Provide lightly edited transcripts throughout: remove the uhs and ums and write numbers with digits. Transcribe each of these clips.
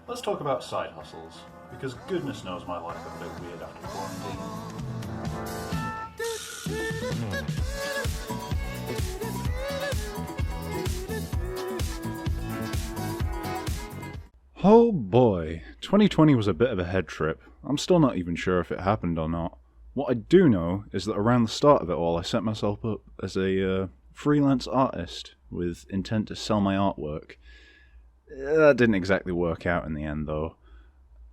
Let's talk about side hustles, because goodness knows my life got a bit weird after quarantine. Oh boy, 2020 was a bit of a head trip. I'm still not even sure if it happened or not. What I do know is that around the start of it all, I set myself up as a freelance artist with intent to sell my artwork. That didn't exactly work out in the end, though.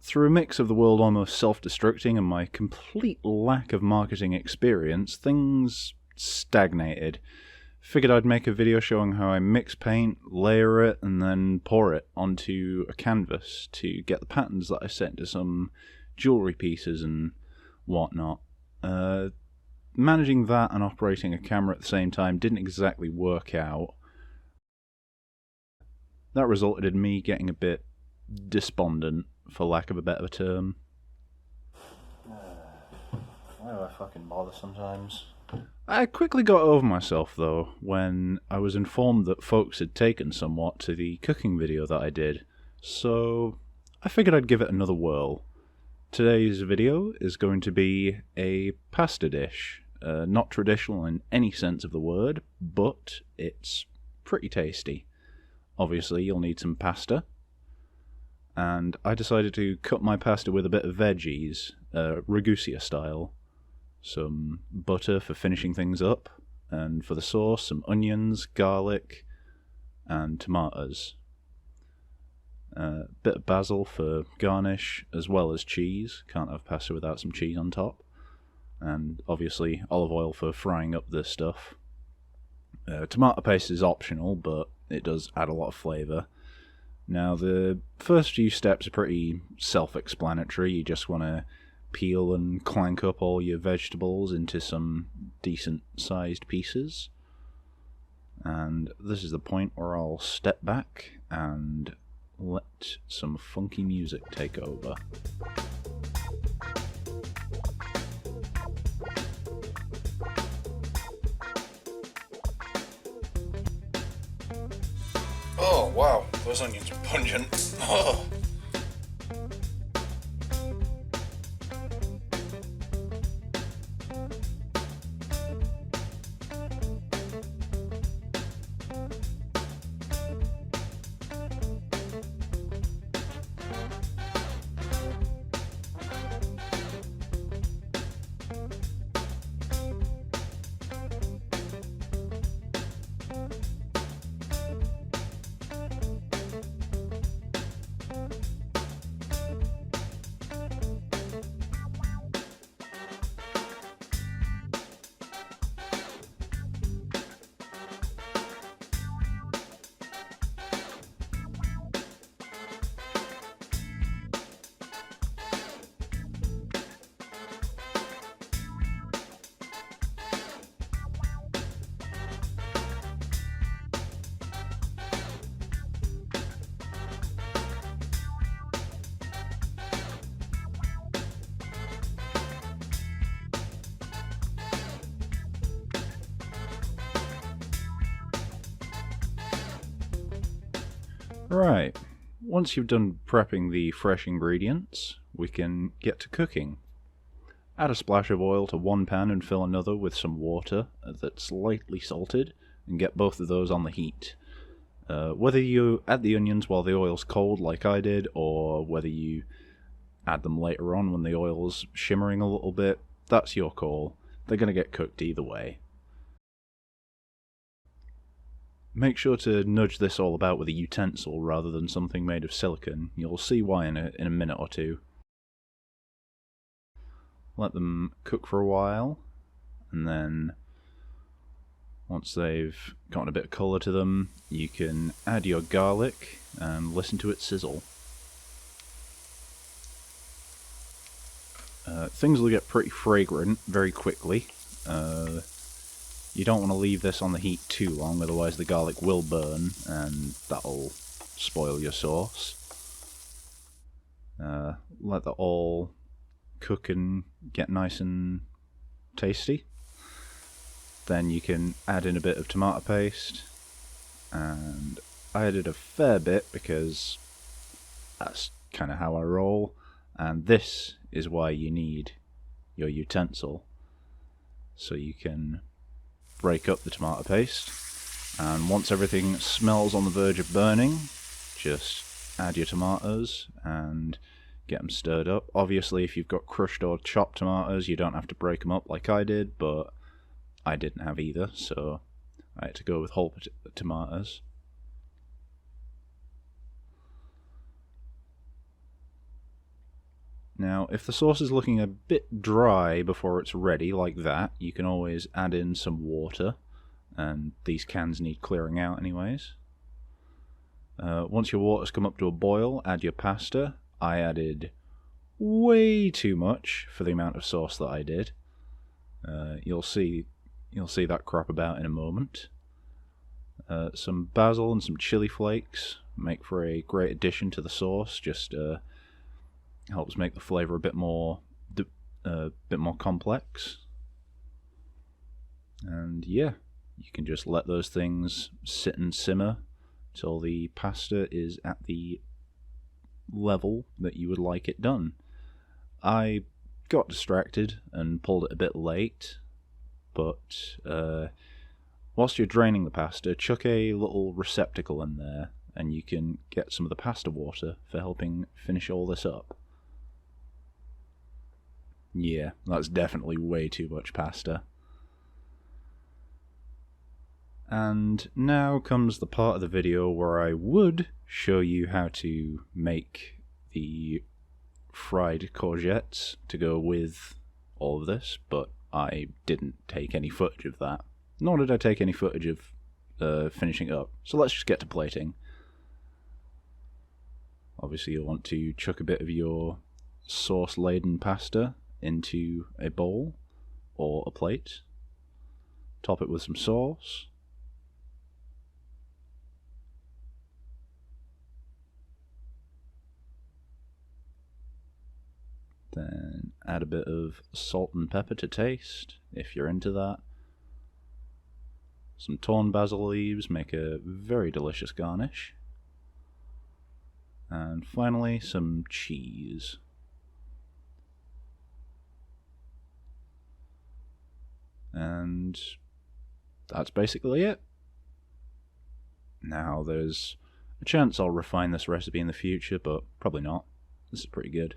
Through a mix of the world almost self-destructing and my complete lack of marketing experience, things stagnated. Figured I'd make a video showing how I mix paint, layer it, and then pour it onto a canvas to get the patterns that I set into some jewellery pieces and whatnot. Managing that and operating a camera at the same time didn't exactly work out. That resulted in me getting a bit despondent, for lack of a better term. Why do I fucking bother sometimes? I quickly got over myself, though, when I was informed that folks had taken somewhat to the cooking video that I did, so I figured I'd give it another whirl. Today's video is going to be a pasta dish. Not traditional in any sense of the word, but it's pretty tasty. Obviously, you'll need some pasta, and I decided to cut my pasta with a bit of veggies, ragusa style. Some butter for finishing things up, and for the sauce, some onions, garlic, and tomatoes. A bit of basil for garnish, as well as cheese. Can't have pasta without some cheese on top. And obviously olive oil for frying up this stuff. Tomato paste is optional, but it does add a lot of flavour. Now, the first few steps are pretty self-explanatory. You just want to peel and clank up all your vegetables into some decent-sized pieces. And this is the point where I'll step back and let some funky music take over. Oh wow, those onions are pungent. Oh. Right, once you've done prepping the fresh ingredients, we can get to cooking. Add a splash of oil to one pan and fill another with some water that's lightly salted, and get both of those on the heat. Whether you add the onions while the oil's cold like I did, or whether you add them later on when the oil's shimmering a little bit, that's your call. They're going to get cooked either way. Make sure to nudge this all about with a utensil rather than something made of silicone. You'll see why in a minute or two. Let them cook for a while, and then once they've gotten a bit of colour to them, you can add your garlic and listen to it sizzle. Things will get pretty fragrant very quickly. You don't want to leave this on the heat too long, otherwise the garlic will burn, and that'll spoil your sauce. Let that all cook and get nice and tasty. Then you can add in a bit of tomato paste, and I added a fair bit because that's kind of how I roll, and this is why you need your utensil, so you can break up the tomato paste. And once everything smells on the verge of burning, just add your tomatoes and get them stirred up. Obviously, if you've got crushed or chopped tomatoes, you don't have to break them up like I did, but I didn't have either, so I had to go with whole tomatoes. Now, if the sauce is looking a bit dry before it's ready, like that, you can always add in some water, and these cans need clearing out anyways. Once your water's come up to a boil, add your pasta. I added way too much for the amount of sauce that I did. You'll see that crop about in a moment. Some basil and some chili flakes make for a great addition to the sauce. Just helps make the flavor a bit more complex. And yeah, you can just let those things sit and simmer till the pasta is at the level that you would like it done. I got distracted and pulled it a bit late, but whilst you're draining the pasta, chuck a little receptacle in there and you can get some of the pasta water for helping finish all this up. Yeah, that's definitely way too much pasta. And now comes the part of the video where I would show you how to make the fried courgettes to go with all of this, but I didn't take any footage of that. Nor did I take any footage of finishing it up. So let's just get to plating. Obviously you'll want to chuck a bit of your sauce-laden pasta into a bowl or a plate. Top it with some sauce. Then add a bit of salt and pepper to taste, if you're into that. Some torn basil leaves make a very delicious garnish. And finally, some cheese. And that's basically it. Now, there's a chance I'll refine this recipe in the future, but probably not. This is pretty good.